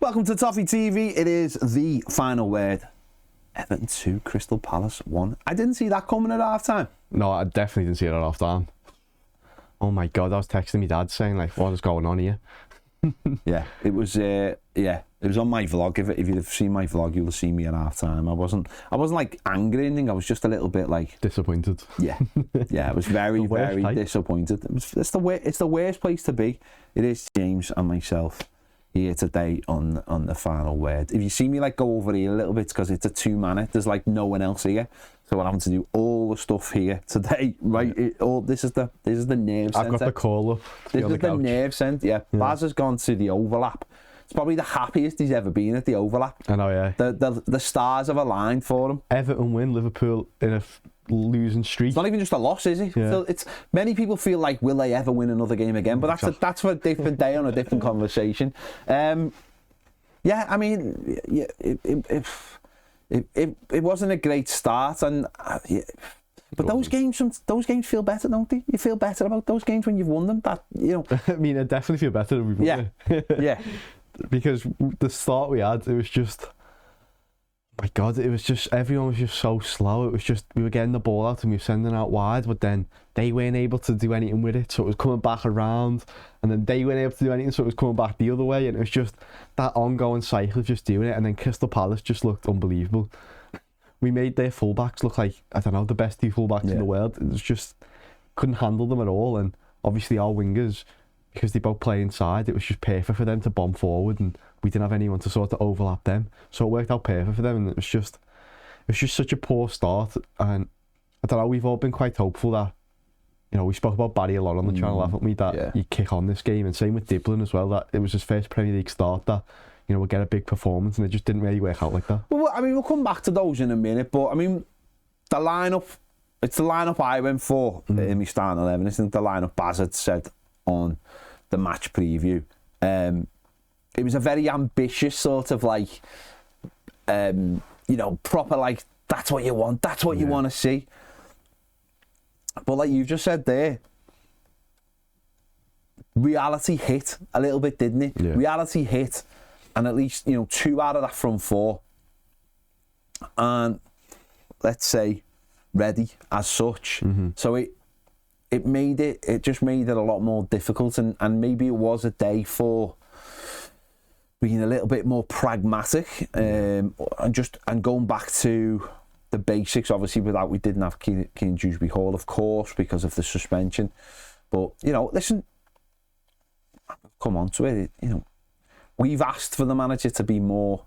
Welcome to Toffee TV. It is the final word. Everton 2, Crystal Palace 1. I didn't see that coming at half time. No, I definitely didn't see it at half time. Oh my God, I was texting my dad saying, like, what is going on here? Yeah, it was on my vlog. If you'd have seen my vlog, you'll have seen me at half time. I wasn't like angry or anything. I was just a little bit like disappointed. Yeah, I was very disappointed. It's the worst place to be. It is James and myself here today on the final word. If you see me like go over here a little bit, because it's a two-manner. There's like no one else here, so I'm having to do all the stuff here today. Right, this is the nerve centre. I've got the call up. This is the nerve centre. Yeah, Baz has gone to the overlap. It's probably the happiest he's ever been at the overlap. I know, yeah. The stars have aligned for him. Everton win, Liverpool in a losing streak. It's not even just a loss, is it? Yeah. It's many people feel like, will they ever win another game again? But that's for a different day on a different conversation. Yeah, I mean, it wasn't a great start, and but those games feel better, don't they? You feel better about those games when you've won them. That, you know. I mean, I definitely feel better than we've won it. Yeah. Because the start we had, it was just, my God, it was just, everyone was just so slow. It was just, we were getting the ball out and we were sending out wide, but then they weren't able to do anything with it, so it was coming back around, and then they weren't able to do anything, so it was coming back the other way, and it was just that ongoing cycle of just doing it. And then Crystal Palace just looked unbelievable. We made their fullbacks look like, I don't know, the best two fullbacks in the world. It was just, couldn't handle them at all. And obviously our wingers, because they both play inside, it was just perfect for them to bomb forward, and we didn't have anyone to sort of overlap them, so it worked out perfect for them. And it was just such a poor start. And I don't know, we've all been quite hopeful that, you know, we spoke about Barry a lot on the channel, haven't we, that he'd kick on this game, and same with Diblin as well, that it was his first Premier League start, that, you know, we'll get a big performance, and it just didn't really work out like that. Well, I mean, we'll come back to those in a minute, but I mean, the lineup, it's the lineup I went for in my starting 11. It's the lineup Baz had said on the match preview. It was a very ambitious sort of like, you know, proper like, that's what you want, that's what you want to see. But like you just said there, reality hit a little bit, didn't it? Yeah. Reality hit, and at least, you know, 2 out of that front 4, and let's say ready as such. So it just made it a lot more difficult, and maybe it was a day for being a little bit more pragmatic, and going back to the basics. Obviously, we didn't have Keane Dewsbury Hall, of course, because of the suspension. But, you know, listen, come on to it. You know, we've asked for the manager to be more,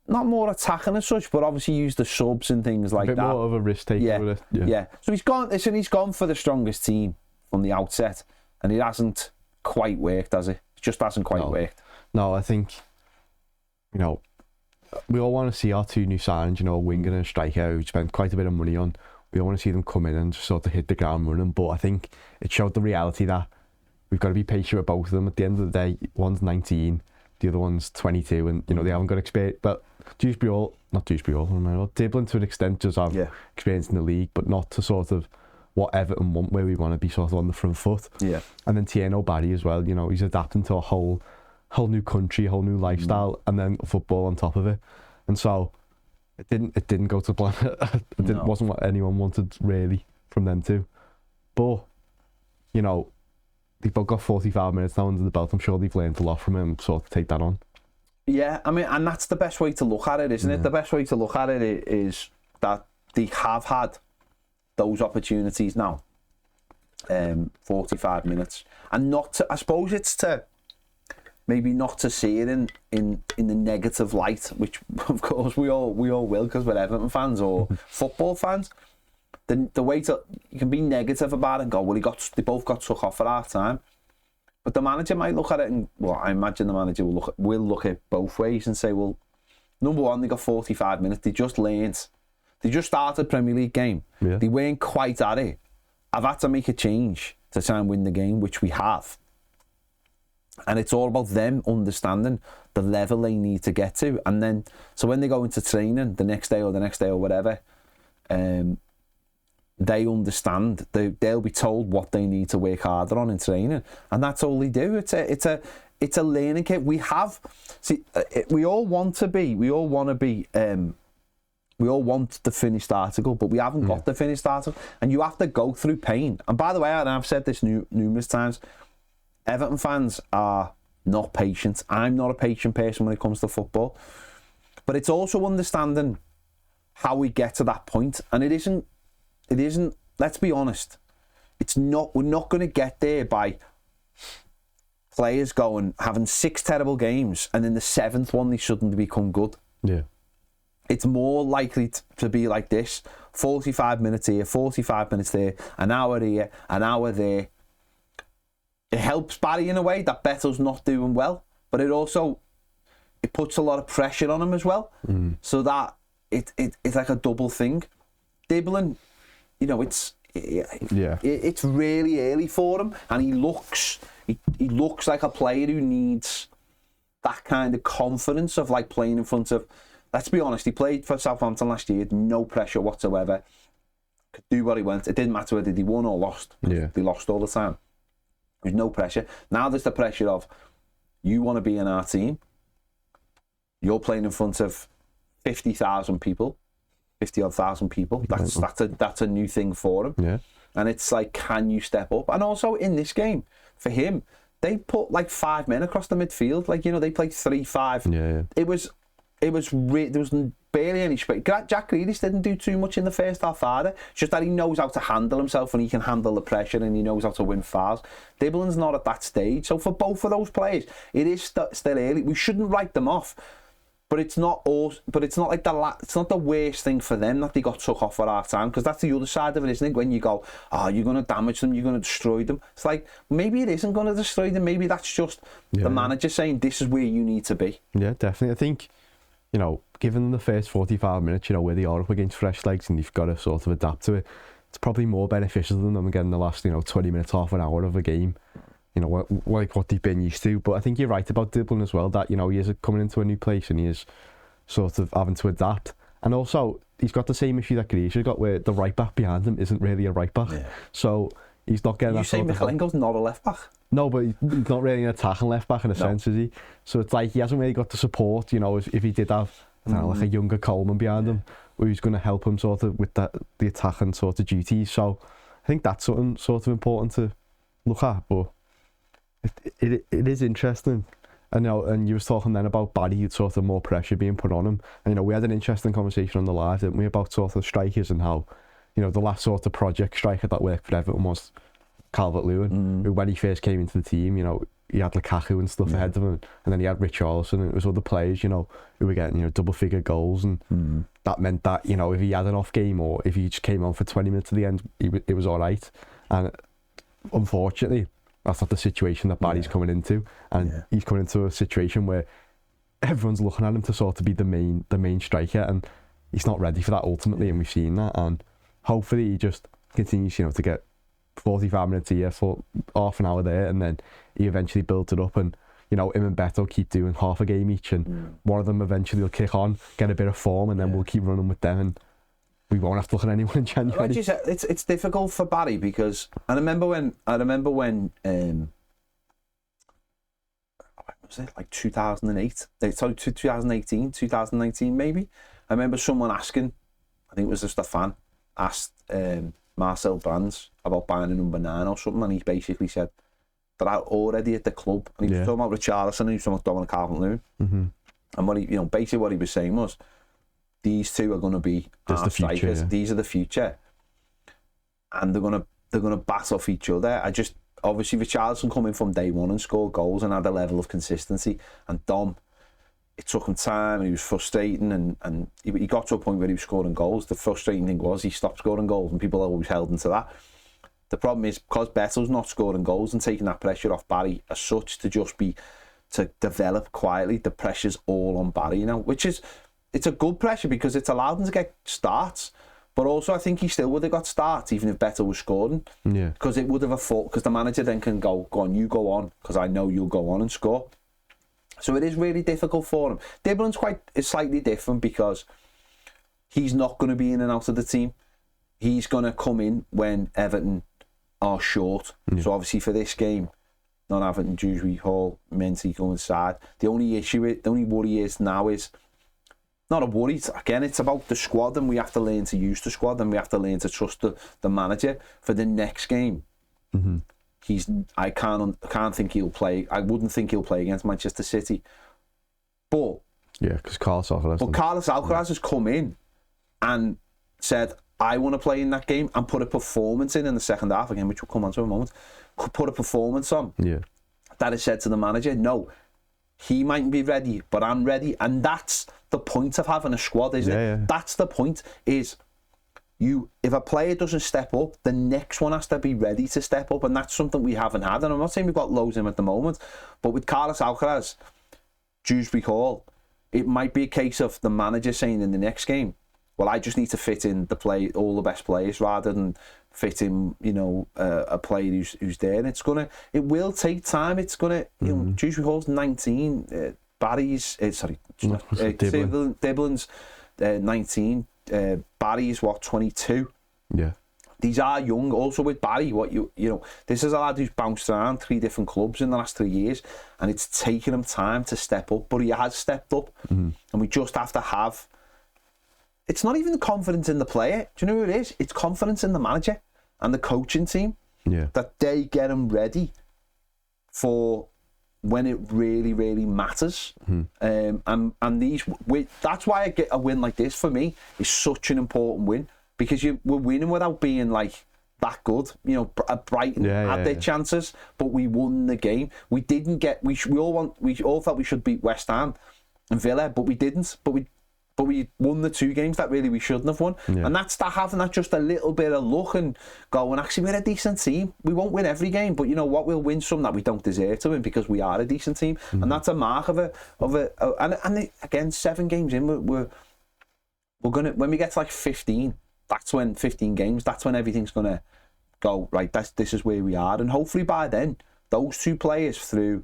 not more attacking as such, but obviously use the subs and things like that. A bit more of a risk taker with it. Yeah. So he's gone for the strongest team from the outset, and it hasn't quite worked, has it? It just hasn't quite worked. No, I think, you know, we all want to see our 2 new signings, you know, a winger and a striker who spent quite a bit of money on. We all want to see them come in and just sort of hit the ground running, but I think it showed the reality that we've got to be patient with both of them. At the end of the day, one's 19, the other one's 22, and, you know, they haven't got experience. But Diblin to an extent does have experience in the league, but not to sort of what Everton want, where we want to be sort of on the front foot. Yeah. And then Tieno Barry as well, you know, he's adapting to a whole new country, a whole new lifestyle, and then football on top of it. And so it didn't go to plan. It wasn't what anyone wanted really from them too. But, you know, they've both got 45 minutes now under the belt. I'm sure they've learned a lot from him, sort of take that on. Yeah, I mean, and that's the best way to look at it, isn't it? The best way to look at it is that they have had those opportunities now, 45 minutes, and not to, I suppose it's to maybe not to see it in the negative light, which of course we all will, because we're Everton fans or football fans. The way to, you can be negative about it and go, well, they both got took off at half time. But the manager might look at it, and, well, I imagine the manager will look at both ways and say, well, number one, they got 45 minutes. They just learned. They just started Premier League game. Yeah. They weren't quite at it. I've had to make a change to try and win the game, which we have. And it's all about them understanding the level they need to get to. And then, so when they go into training the next day or whatever, they understand. They'll be told what they need to work harder on in training, and that's all they do. It's it's a learning curve. We all want to be, we all want the finished article, but we haven't got the finished article, and you have to go through pain. And by the way, and I've said this numerous times, Everton fans are not patient. I'm not a patient person when it comes to football, but it's also understanding how we get to that point. And it isn't, let's be honest, we're not going to get there by players having 6 terrible games and in the 7th one they suddenly become good. Yeah. It's more likely to be like this: 45 minutes here, 45 minutes there, an hour here, an hour there. It helps Barry in a way that Betto's not doing well, but it puts a lot of pressure on him as well. So that it's like a double thing. Dribbling, it's really early for him, and he looks like a player who needs that kind of confidence of like playing in front of. Let's be honest, he played for Southampton last year, no pressure whatsoever. Could do what he wants. It didn't matter whether he won or lost. Yeah. They lost all the time. There's no pressure. Now there's the pressure of, you want to be in our team. You're playing in front of 50,000 people, 50,000 people. That's a new thing for him. Yeah. And it's like, can you step up? And also in this game, for him, they put like 5 men across the midfield. Like, they played 3-5. Yeah. There was barely any space. Jack Grealish didn't do too much in the first half either. It's just that he knows how to handle himself and he can handle the pressure and he knows how to win fouls. Diblin's not at that stage. So for both of those players, it is still early. We shouldn't write them off. But it's not like it's not the worst thing for them that they got took off at half time, because that's the other side of it, isn't it? When you go, you're going to damage them, you're going to destroy them. It's like, maybe it isn't going to destroy them. Maybe that's just the manager saying, this is where you need to be. Yeah, definitely. I think, given them the first 45 minutes, where they are up against fresh legs and you've got to sort of adapt to it, it's probably more beneficial than them getting the last, 20 minutes, half an hour of a game. Like what they've been used to. But I think you're right about Dublin as well, that, he is coming into a new place and he is sort of having to adapt. And also, he's got the same issue that Grealish has got, where the right back behind him isn't really a right back. Yeah. So he's not getting that sort of... You say Michaelenko's not a left back? No, but he's not really an attacking left back in a sense, is he? So it's like he hasn't really got the support, if he did have, like a younger Coleman behind him, who's going to help him sort of with the attacking sort of duties. So I think that's something sort of important to look at. But it is interesting. And you was talking then about Barry, sort of more pressure being put on him. And we had an interesting conversation on the live, didn't we, about sort of strikers and how, the last sort of project striker that worked for Everton was Calvert-Lewin, who when he first came into the team, he had Lukaku and stuff ahead of him, and then he had Richarlison, and it was other players, who were getting, double-figure goals, and that meant that, if he had an off game or if he just came on for 20 minutes at the end, it was all right. And unfortunately, that's not the situation that Barry's coming into, and he's coming into a situation where everyone's looking at him to sort of be the main striker, and he's not ready for that ultimately, and we've seen that. And hopefully he just continues, to get 45 minutes here for half an hour there, and then he eventually builds it up, and him and Betto keep doing half a game each, and one of them eventually will kick on, get a bit of form, and then we'll keep running with them, and we won't have to look at anyone in January. Like you said, it's difficult for Barry, because I remember when was it like 2008? Sorry, 2018, 2019 maybe. I remember someone asking, I think it was just a fan, asked Marcel Brands about buying a number 9 or something, and he basically said they're out already at the club, and he was talking about Richarlison, and he was talking about Dominic Calvert-Lewin, and what he, basically what he was saying was, these two are going to be our strikers. These are the future, and they're gonna bat off each other. Obviously Richarlison coming from day one and scored goals and had a level of consistency, and Dom, it took him time and he was frustrating, and he got to a point where he was scoring goals. The frustrating thing was he stopped scoring goals, and people always held into that. The problem is, because Betto's not scoring goals and taking that pressure off Barry as such, to develop quietly, the pressure's all on Barry now, which is, it's a good pressure because it's allowed him to get starts, but also I think he still would have got starts even if Betto was scoring. Yeah. Because it would have because the manager then can go on, you go on, because I know you'll go on and score. So it is really difficult for him. Diblin's is slightly different because he's not going to be in and out of the team. He's going to come in when Everton are short. Yeah. So obviously for this game, not having Dewsbury Hall, Mensah go inside. The only worry is now is not a worry. Again, it's about the squad, and we have to learn to use the squad, and we have to learn to trust the manager for the next game. I can't think he'll play. I wouldn't think he'll play against Manchester City, but because Carlos Alcaraz has come in and said, I want to play in that game, and put a performance in the second half again, which we'll come on to in a moment. Could put a performance on. Yeah. That has said to the manager, no, he mightn't be ready, but I'm ready. And that's the point of having a squad, isn't it? Yeah. That's the point, is if a player doesn't step up, the next one has to be ready to step up, and that's something we haven't had. And I'm not saying we've got loads of him at the moment, but with Carlos Alcaraz, Dewsbury Hall, it might be a case of the manager saying in the next game, well, I just need to fit in all the best players, rather than fit in, a player who's there. And it will take time. It's gonna, Dewsbury Hall's 19, Diblin's 19, Barry's 22. Yeah. These are young. Also with Barry, this is a lad who's bounced around 3 different clubs in the last 3 years, and it's taken him time to step up, but he has stepped up, and we just have to have. It's not even confidence in the player. Do you know who it is? It's confidence in the manager and the coaching team. Yeah. That they get him ready for when it really, really matters. And that's why a win like this for me is such an important win, because we're winning without being like that good. Brighton had their chances, but we won the game. We didn't get. We all thought we should beat West Ham and Villa, but we didn't. But we won the 2 games that really we shouldn't have won. Yeah. And that's having that just a little bit of luck and going, actually, we're a decent team. We won't win every game, but you know what? We'll win some that we don't deserve to win, because we are a decent team. And that's a mark of again, 7 games in, we're going to, when we get to like 15, that's when 15 games, that's when everything's going to go, right, this is where we are. And hopefully by then, those 2 players through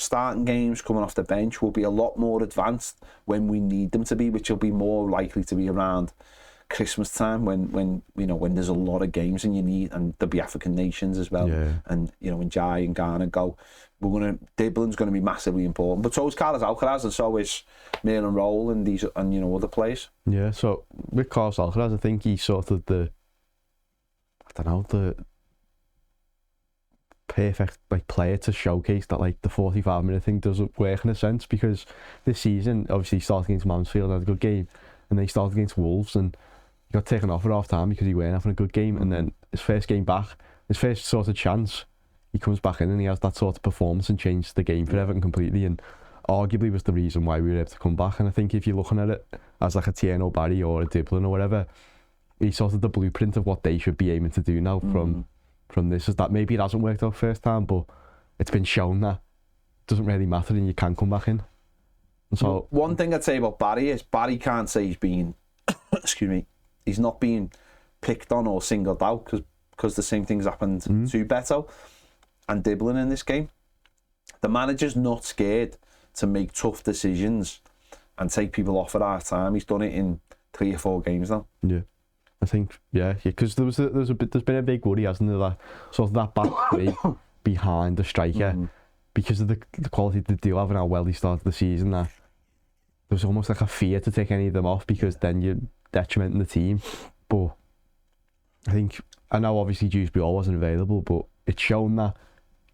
starting games, coming off the bench, will be a lot more advanced when we need them to be, which will be more likely to be around Christmas time, when there's a lot of games and there'll be African nations as well, and when Jai and Ghana go, Diblin's going to be massively important, but so is Carlos Alcaraz, and so is Maitland Roll and these other players. Yeah, so with Carlos Alcaraz, I think he's sort of the perfect player to showcase that the 45-minute thing doesn't work, in a sense, because this season obviously he started against Mansfield, had a good game, and then he started against Wolves and he got taken off at half time because he weren't having a good game, and then his first game back, his first sort of chance, he comes back in and he has that sort of performance and changed the game for Everton completely, and arguably was the reason why we were able to come back. And I think if you're looking at it as like a Tierno Barry or a Diblin or whatever, he's sort of the blueprint of what they should be aiming to do now from this, is that maybe it hasn't worked out first time, but it's been shown that it doesn't really matter and you can come back in. And so one thing I'd say about Barry is Barry can't say he's been he's not being picked on or singled out, because the same things happened to Betto and Diblin in this game. The manager's not scared to make tough decisions and take people off at half time. He's done it in 3 or 4 games now. Yeah, I think because there's been a big worry, hasn't there, that sort of that back three behind the striker, because of the quality they do have and how well he started the season, that there's almost like a fear to take any of them off, because then you're detrimenting the team. But I know obviously Dewsbury wasn't available, but it's shown that,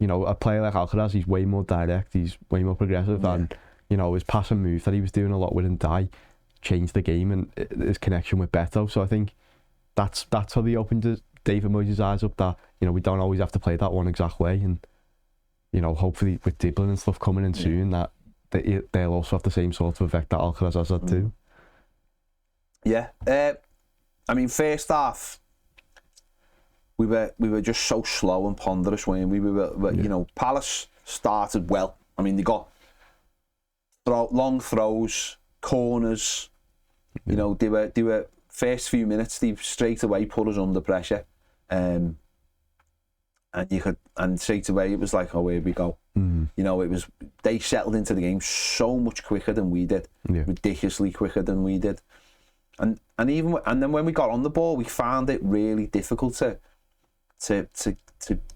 a player like Alcaraz, he's way more direct, he's way more progressive, and his passing move that he was doing a lot with Ndai changed the game, and his connection with Betto. So I think that's how they opened David Moyes' eyes up, that we don't always have to play that one exact way, and hopefully with Diblin and stuff coming in soon, that they'll also have the same sort of effect that Alcaraz has had too. Yeah, first half we were just so slow and ponderous when we were Palace started well. They got long throws, corners. They were first few minutes, they straight away put us under pressure, and straight away it was like, oh, here we go. They settled into the game so much quicker than we did, ridiculously quicker than we did, and then when we got on the ball, we found it really difficult to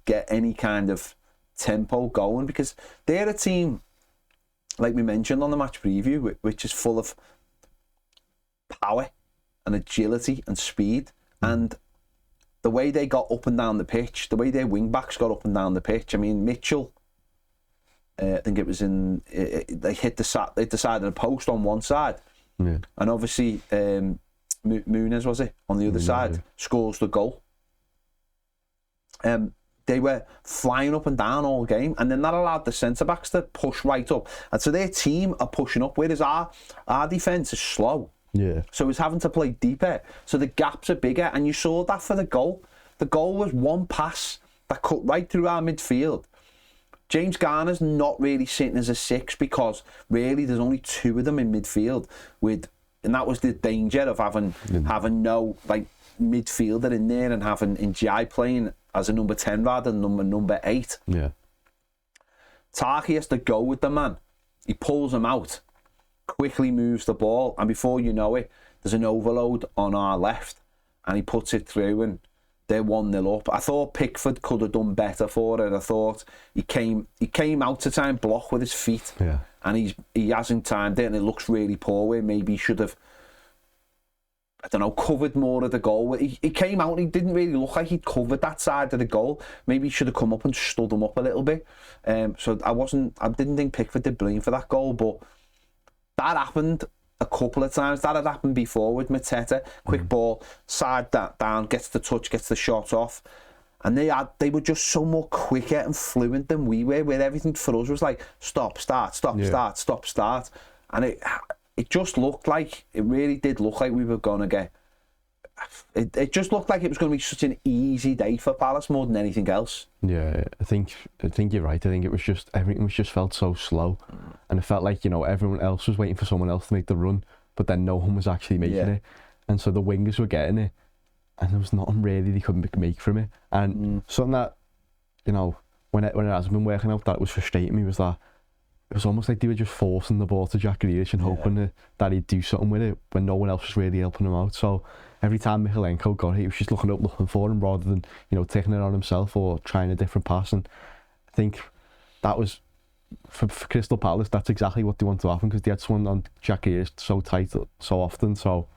get any kind of tempo going, because they're a team, like we mentioned on the match preview, which is full of power and agility and speed. And the way they got up and down the pitch, the way their wing backs got up and down the pitch. I mean, Mitchell, I think it was they hit the side of the post on one side, and obviously Muniz, was it, on the other side, scores the goal. They were flying up and down all game, and then that allowed the centre backs to push right up, and so their team are pushing up, whereas our defence is slow. Yeah. So it's having to play deeper. So the gaps are bigger, and you saw that for the goal. The goal was one pass that cut right through our midfield. James Garner's not really sitting as a 6 because really there's only 2 of them in midfield, and that was the danger of having no like midfielder in there and having Njai playing as a number 10 rather than number 8. Yeah. Toffee has to go with the man. He pulls him out, quickly moves the ball, and before you know it, there's an overload on our left, and he puts it through, and they're 1-0 up. I thought Pickford could have done better for it. I thought he came out to try and block with his feet, and he hasn't timed it, and it looks really poor. Where maybe he should have, I don't know, covered more of the goal. He came out and he didn't really look like he'd covered that side of the goal. Maybe he should have come up and stood him up a little bit. So I didn't think Pickford did brilliant for that goal, but that happened a couple of times. That had happened before with Mateta. Quick ball, side that down, gets the touch, gets the shot off. And they were just so more quicker and fluent than we were, where everything for us was like, stop, start, stop, start, stop, start. And it just looked like, it really did look like we were going to get, it just looked like it was going to be such an easy day for Palace more than anything else. Yeah, I think you're right. I think it was just, everything was just felt so slow. And it felt like, you know, everyone else was waiting for someone else to make the run, but then no one was actually making it. And so the wingers were getting it, and there was nothing really they couldn't make from it. And something that, you know, when it hasn't been working out, that was frustrating me, was that it was almost like they were just forcing the ball to Jack Grealish and hoping that he'd do something with it when no one else was really helping him out. So every time Michalenko got it, he was just looking for him rather than, you know, taking it on himself or trying a different pass. And I think that was, for Crystal Palace, that's exactly what they want to happen, because they had someone on Jack Grealish so tight so often, so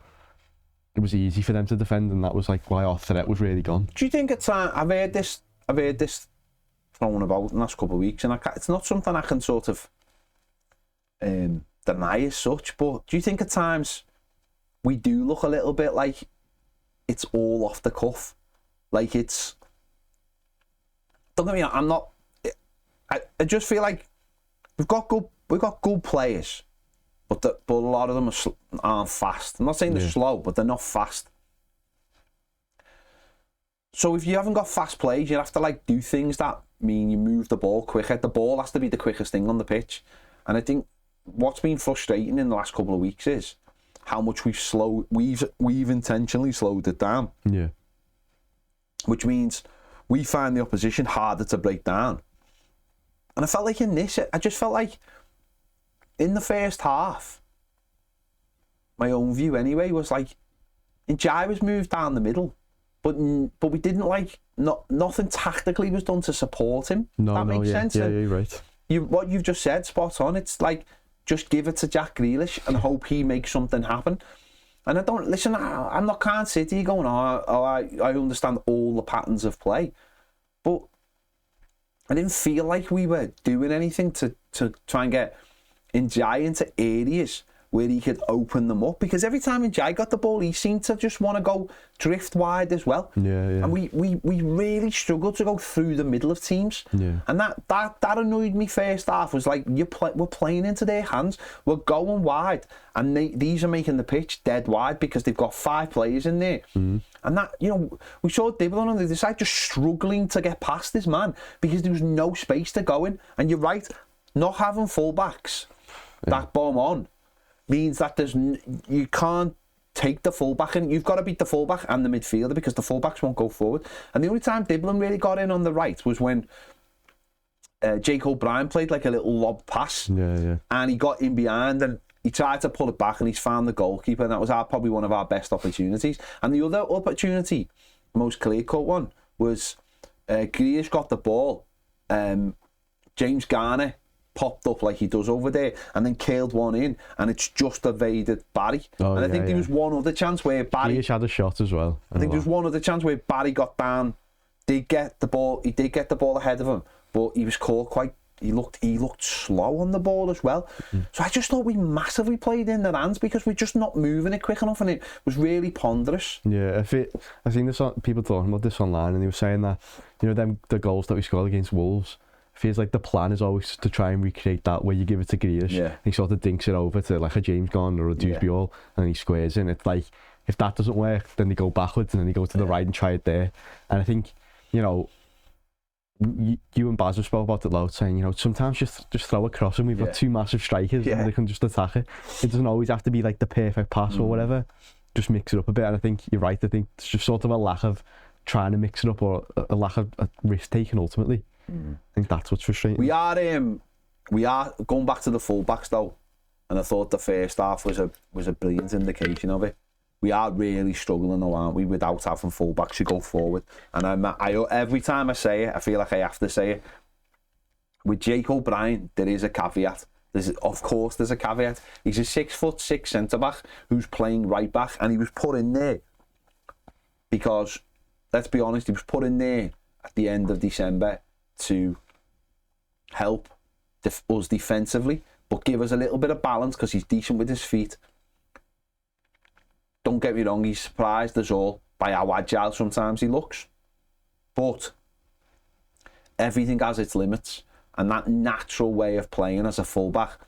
it was easy for them to defend, and that was like why our threat was really gone. Do you think it's I've heard this thrown about in the last couple of weeks, and it's not something I can sort of deny as such, but do you think at times we do look a little bit like it's all off the cuff? Like it's, don't get me wrong, I'm not, I just feel like we've got good players, but a lot of them aren't fast. I'm not saying they're slow, but they're not fast. So if you haven't got fast players, you have to like do things that mean you move the ball quicker. The ball has to be the quickest thing on the pitch. And I think what's been frustrating in the last couple of weeks is how much we've intentionally slowed it down. Yeah. Which means we find the opposition harder to break down. And I felt like I just felt like in the first half, my own view anyway, was like Njai was moved down the middle, but we didn't nothing tactically was done to support him. That makes sense. Yeah, you're right. What you've just said, spot on. It's like, just give it to Jack Grealish and hope he makes something happen. And I can't sit here going, I understand all the patterns of play, but I didn't feel like we were doing anything to try and get Njai into areas where he could open them up, because every time Njai got the ball, he seemed to just want to go drift wide as well. Yeah. And we really struggled to go through the middle of teams. Yeah. And that annoyed me first half. Was like, we're playing into their hands. We're going wide, and these are making the pitch dead wide because they've got 5 players in there. And that, you know, we saw Dibble on the other side just struggling to get past this man because there was no space to go in. And you're right, not having fullbacks that bomb on means that you can't take the fullback in. You've got to beat the fullback and the midfielder, because the fullbacks won't go forward. And the only time Dibblin really got in on the right was when Brien played like a little lob pass. Yeah. And he got in behind and he tried to pull it back, and he's found the goalkeeper, and that was probably one of our best opportunities. And the other opportunity, most clear-cut one, was Grealish got the ball, and James Garner popped up like he does over there and then curled one in, and it's just evaded Barry. And I think there was one other chance where Barry... He had a shot as well. I think there was one other chance where Barry got down, he did get the ball ahead of him, but he was caught quite... He looked slow on the ball as well. So I just thought we massively played in their hands because we're just not moving it quick enough, and it was really ponderous. Yeah, I've seen this people talking about this online, and they were saying that, you know, the goals that we scored against Wolves, feels like the plan is always to try and recreate that where you give it to Grealish, and he sort of dinks it over to like a James Garner or a Dewsbury Hall, and he squares in. It's like, if that doesn't work, then they go backwards and then they go to the right and try it there. And I think, you know, you and Baz have spoke about it loads, saying, you know, sometimes just throw across and we've got two massive strikers and they can just attack it. It doesn't always have to be like the perfect pass or whatever. Just mix it up a bit. And I think you're right. I think it's just sort of a lack of trying to mix it up, or a lack of risk taking ultimately. I think that's what's frustrating. We are going back to the fullbacks though, and I thought the first half was a brilliant indication of it. We are really struggling though, aren't we, without having fullbacks who go forward. And I every time I say it, I feel like I have to say it. With Jake O'Brien, there is a caveat. Of course there's a caveat. He's a 6'6" centre-back who's playing right back, and he was put in there because, let's be honest, he was put in there at the end of December to help us defensively, but give us a little bit of balance because he's decent with his feet. Don't get me wrong, he's surprised us all by how agile sometimes he looks. But everything has its limits, and that natural way of playing as a fullback,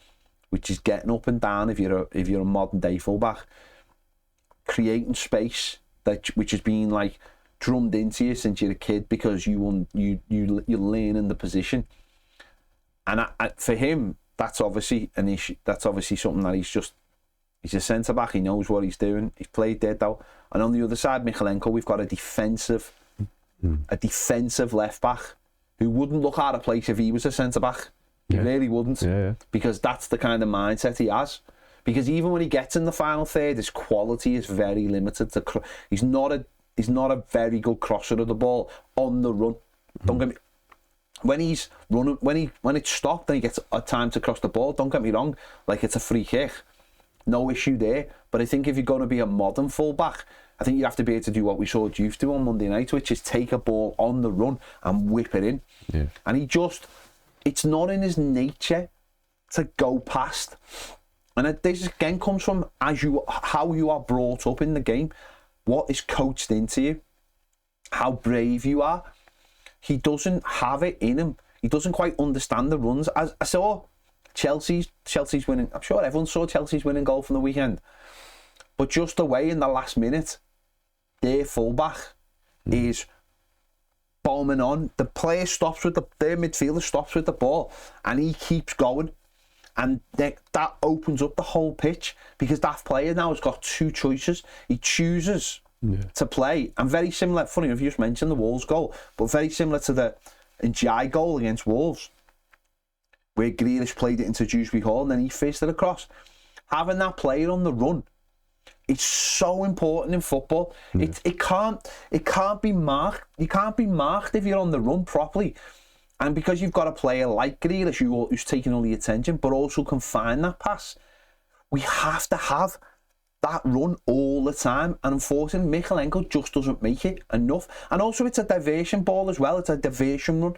which is getting up and down if you're a modern day fullback, creating space, which has been like drummed into you since you're a kid because you're learning the position. And for him, that's obviously an issue. That's obviously something that he's a centre-back, he knows what he's doing. He's played dead though. And on the other side, Michalenko, we've got a defensive left-back who wouldn't look out of place if he was a centre-back. He really wouldn't. Because that's the kind of mindset he has. Because even when he gets in the final third, his quality is very limited. He's not a very good crosser of the ball on the run. Don't get me... When he's running, when it's stopped and he gets a time to cross the ball, don't get me wrong, like it's a free kick. No issue there. But I think if you're going to be a modern fullback, I think you have to be able to do what we saw Juve do on Monday night, which is take a ball on the run and whip it in. And it's not in his nature to go past. And this again comes from how you are brought up in the game, what is coached into you, how brave you are. He doesn't have it in him. He doesn't quite understand the runs. As I saw Chelsea's winning. I'm sure everyone saw Chelsea's winning goal from the weekend. But just the way in the last minute, their fullback is bombing on. The player their midfielder stops with the ball, and he keeps going. And that opens up the whole pitch, because that player now has got two choices. He chooses to play, and very similar, funny enough, you just mentioned the Wolves goal, but very similar to the Njai goal against Wolves, where Grealish played it into Dewsbury Hall and then he faced it across. Having that player on the run, it's so important in football. It can't be marked. You can't be marked if you're on the run properly. And because you've got a player like Grealish who's taking all the attention, but also can find that pass, we have to have that run all the time. And unfortunately, Michalenko just doesn't make it enough. And also, it's a diversion ball as well. It's a diversion run.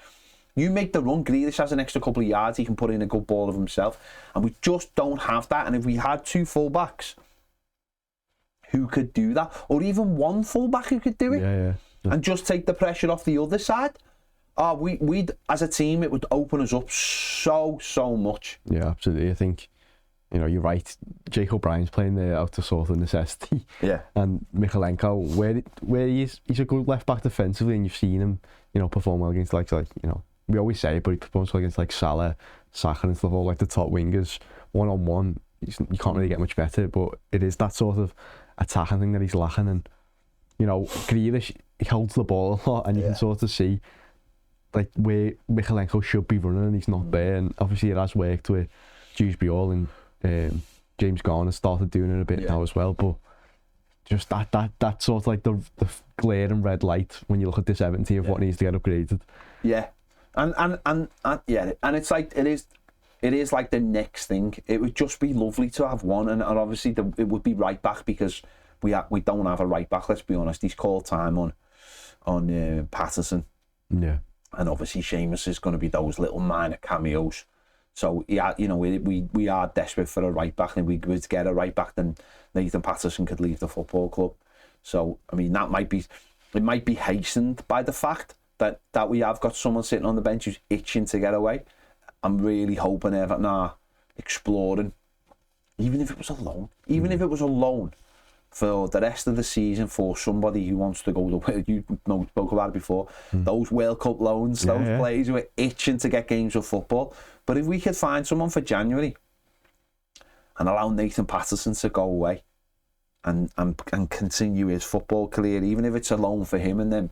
You make the run, Grealish has an extra couple of yards, he can put in a good ball of himself. And we just don't have that. And if we had two fullbacks who could do that, or even one fullback who could do it, and just take the pressure off the other side, we'd as a team, it would open us up so much. Yeah, absolutely. I think, you know, you're right. Jake O'Brien's playing there out of sort of necessity. And Michalenko, where he's a good left back defensively, and you've seen him, you know, perform well against like you know, we always say it, but he performs well against like Salah, Saka and stuff, all like the top wingers, one-on-one. You can't really get much better, but it is that sort of attacking thing that he's lacking. And, you know, Grealish, he holds the ball a lot, and you can sort of see like where Michalenko should be running, and he's not there. And obviously it has worked with Dewsbury Hall, and James Garner started doing it a bit now as well. But just that sort of like the glaring red light when you look at this Everton team of what needs to get upgraded. Yeah, Yeah, and it's like it is like the next thing. It would just be lovely to have one, and obviously it would be right back, because we don't have a right back. Let's be honest. He's called time on Patterson. Yeah. And obviously Seamus is going to be those little minor cameos. So yeah, you know, we are desperate for a right back, and if we could get a right back, then Nathan Patterson could leave the football club. So I mean, it might be hastened by the fact that we have got someone sitting on the bench who's itching to get away. I'm really hoping Everton are exploring, even if it was a loan, for the rest of the season, for somebody who wants to go the way you spoke about it before. Those World Cup loans, those players who are itching to get games of football. But if we could find someone for January and allow Nathan Patterson to go away and continue his football career, even if it's a loan for him, and then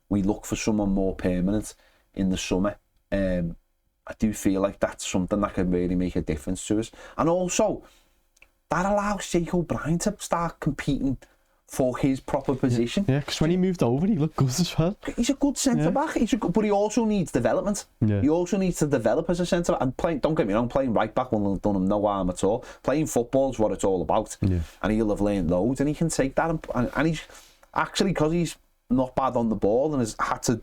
we look for someone more permanent in the summer, I do feel like that's something that could really make a difference to us. And also, that allows Jacob Brien to start competing for his proper position. Yeah, because when he moved over, he looked good as well. He's a good centre-back, but he also needs development. Yeah. He also needs to develop as a centre-back. And don't get me wrong, playing right-back won't have done him no harm at all. Playing football is what it's all about. Yeah. And he'll have learned loads, and he can take that. And he's actually, because he's not bad on the ball and has had to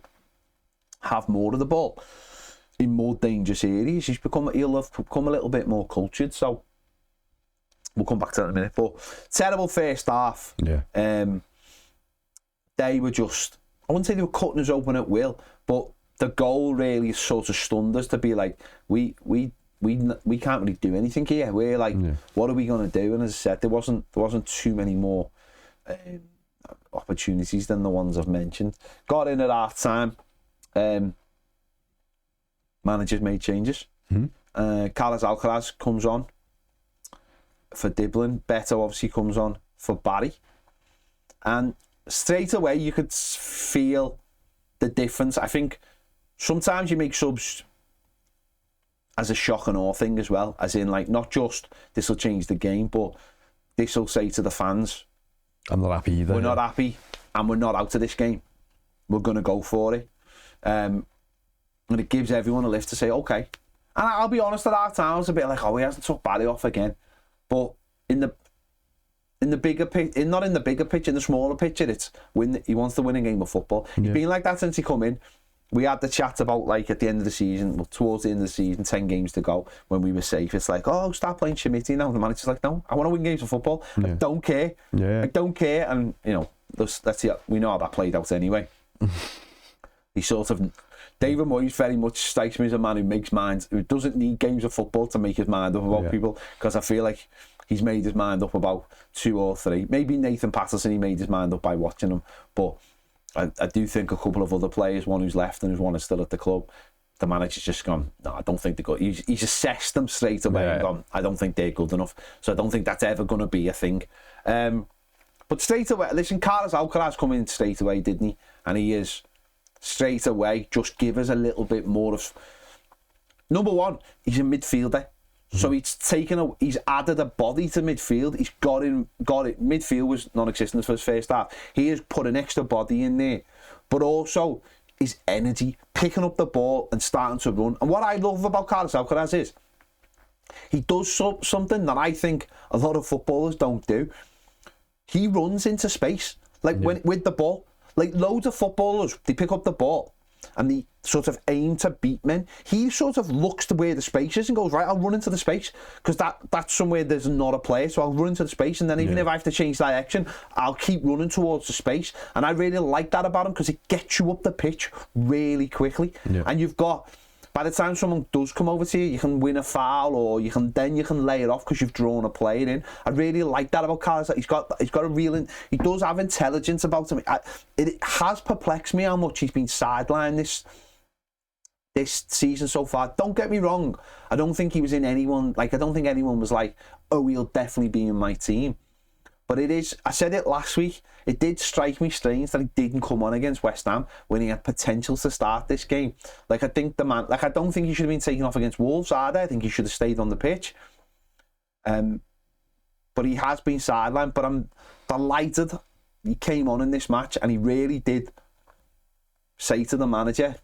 have more of the ball in more dangerous areas, he'll have become a little bit more cultured. So we'll come back to that in a minute. But terrible first half. Yeah. They were just, I wouldn't say they were cutting us open at will, but the goal really sort of stunned us to be like, we can't really do anything here. We're like, what are we going to do? And as I said, there wasn't too many more opportunities than the ones I've mentioned. Got in at half time. Managers made changes. Carlos Alcaraz comes on for Diblin. Betto obviously comes on for Barry. And straight away you could feel the difference. I think sometimes you make subs as a shock and awe thing as well. As in, like, not just this will change the game, but this will say to the fans, I'm not happy either. We're not happy, and we're not out of this game. We're going to go for it. And it gives everyone a lift to say, okay. And I'll be honest, at half time I was a bit like, oh, he hasn't took Barry off again. But in the bigger pitch, not in the bigger pitch, in the smaller picture, it's he wants to win a game of football. Yeah. He's been like that since he come in. We had the chat about, like, at the end of the season, well, towards the end of the season, 10 games to go, when we were safe. It's like, oh, start playing Schmidt now. The manager's like, no, I want to win games of football. I don't care. I don't care. And, you know, that's it. We know how that played out anyway. He sort of, David Moyes very much strikes me as a man who makes minds, who doesn't need games of football to make his mind up about people, because I feel like he's made his mind up about 2 or 3. Maybe Nathan Patterson, he made his mind up by watching him, but I do think a couple of other players, one who's left and one is still at the club, the manager's just gone, no, I don't think they're good. He's assessed them straight away and gone, I don't think they're good enough. So I don't think that's ever going to be a thing. But straight away, listen, Carlos Alcaraz come in straight away, didn't he? And he is straight away, just give us a little bit more of... Number one, he's a midfielder. So he's added a body to midfield. He's got it. Midfield was non-existent for his first half. He has put an extra body in there. But also his energy, picking up the ball and starting to run. And what I love about Carlos Alcaraz is he does something that I think a lot of footballers don't do. He runs into space, like with the ball. Like loads of footballers, they pick up the ball and they sort of aim to beat men. He sort of looks to where the space is and goes, right, I'll run into the space, because that's somewhere there's not a player, so I'll run into the space, and then even if I have to change direction, I'll keep running towards the space. And I really like that about him, because it gets you up the pitch really quickly. And you've got, by the time someone does come over to you, you can win a foul, or you can lay it off because you've drawn a player in. I really like that about Carlos. He's got a real, he does have intelligence about him. It has perplexed me how much he's been sidelined this season so far. Don't get me wrong, I don't think he was in anyone, like, I don't think anyone was like, oh, he'll definitely be in my team. But it is, I said it last week, it did strike me strange that he didn't come on against West Ham when he had potential to start this game. Like, I think I don't think he should have been taken off against Wolves either. I think he should have stayed on the pitch. But he has been sidelined. But I'm delighted he came on in this match, and he really did say to the manager,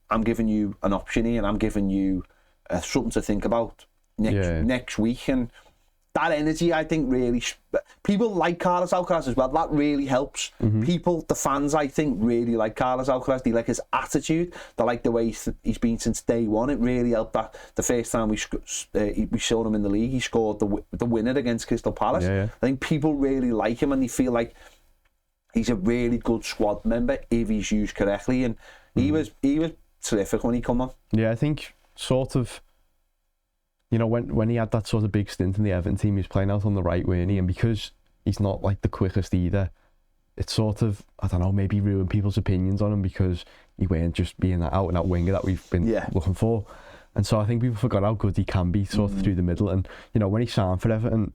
I'm giving you an option here, and I'm giving you something to think about next week. And that energy, I think, really... People like Carlos Alcaraz as well. That really helps. People, the fans, I think, really like Carlos Alcaraz. They like his attitude. They like the way he's been since day one. It really helped that the first time we showed him in the league, he scored the winner against Crystal Palace. I think people really like him, and they feel like he's a really good squad member if he's used correctly. And he was terrific when he come on. Yeah, I think sort of... You know, when he had that sort of big stint in the Everton team, he was playing out on the right, weren't he? And because he's not like the quickest either, it sort of, I don't know, maybe ruined people's opinions on him because he weren't just being that out and out winger that we've been looking for. And so I think people forgot how good he can be sort of through the middle. And, you know, when he signed for Everton,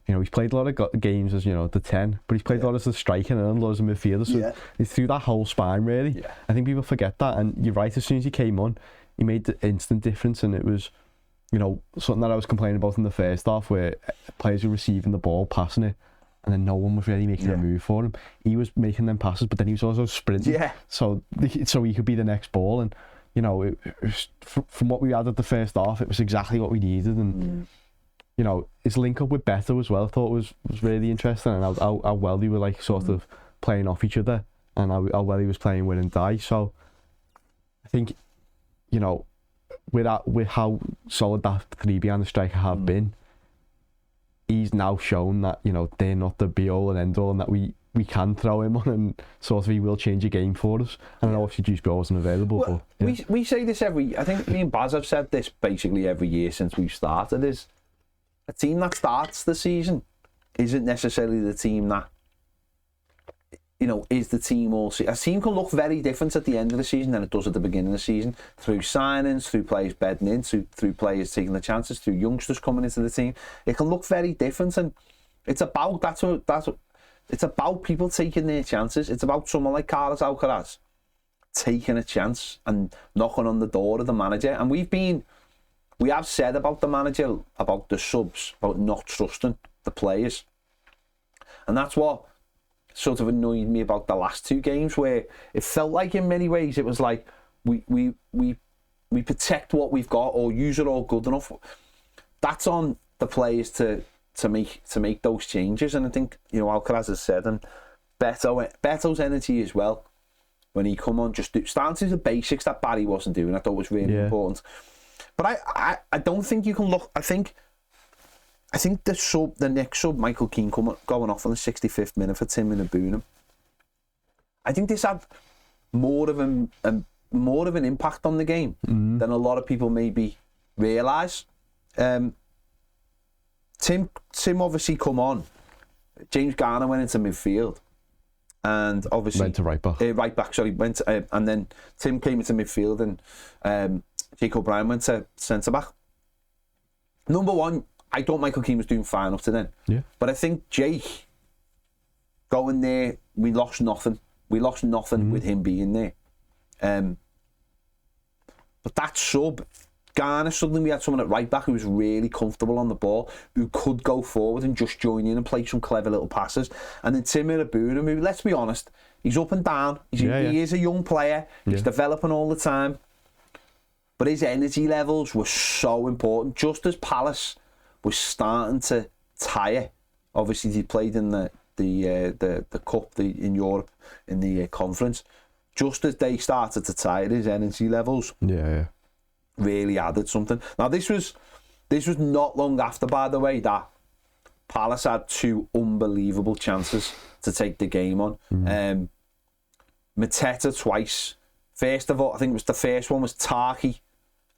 you know, he's played a lot of games as, you know, the 10, but he's played a lot as the striker and a lot as a midfielder. So he's through that whole spine, really. I think people forget that. And you're right, as soon as he came on, he made the instant difference, and it was... You know, something that I was complaining about in the first half, where players were receiving the ball, passing it, and then no one was really making a move for him. He was making them passes, but then he was also sprinting. So he could be the next ball. And, you know, it was, from what we had at the first half, it was exactly what we needed. And, you know, his link up with Betto as well, I thought was really interesting, and how well they were, like, sort of playing off each other, and how well he was playing win and die. So I think, you know, with how solid that three behind the striker have been, he's now shown that, you know, they're not the be all and end all, and that we can throw him on, and sort of he will change a game for us. And I know obviously Dewsbury wasn't available. Well, but we say this I think me and Baz have said this basically every year since we've started, is a team that starts the season isn't necessarily the team that, you know, is the team all season. A team can look very different at the end of the season than it does at the beginning of the season, through signings, through players bedding in, through players taking the chances, through youngsters coming into the team. It can look very different, and it's about it's about people taking their chances. It's about someone like Carlos Alcaraz taking a chance and knocking on the door of the manager. And we have said about the manager, about the subs, about not trusting the players, and that's what sort of annoyed me about the last two games, where it felt like in many ways it was like we protect what we've got, or use it all good enough. That's on the players to make those changes. And I think, you know, Alcaraz has said, and Beto's energy as well, when he come on, just starting to do the basics that Barry wasn't doing, I thought was really important. But I don't think you can look. I think the next sub, Michael Keane, going off on the 65th minute for Tim Minabunam, I think this had more of an impact on the game than a lot of people maybe realise. Tim obviously come on. James Garner went into midfield, and obviously went to right back. And then Tim came into midfield, and Jacob Brien went to centre back. Number one, I thought Michael Keane was doing fine up to then. Yeah. But I think Jake going there, we lost nothing. We lost nothing with him being there. But that sub, Garner, suddenly we had someone at right back who was really comfortable on the ball, who could go forward and just join in and play some clever little passes. And then Tim Minabunam, who, let's be honest, he's up and down. He is a young player. He's developing all the time. But his energy levels were so important. Just as Palace was starting to tire, obviously he played in the cup in Europe in the conference. Just as they started to tire, his energy levels really added something. Now this was not long after, by the way, that Palace had two unbelievable chances to take the game on. Mateta twice. First of all, I think it was the first one was Toffee,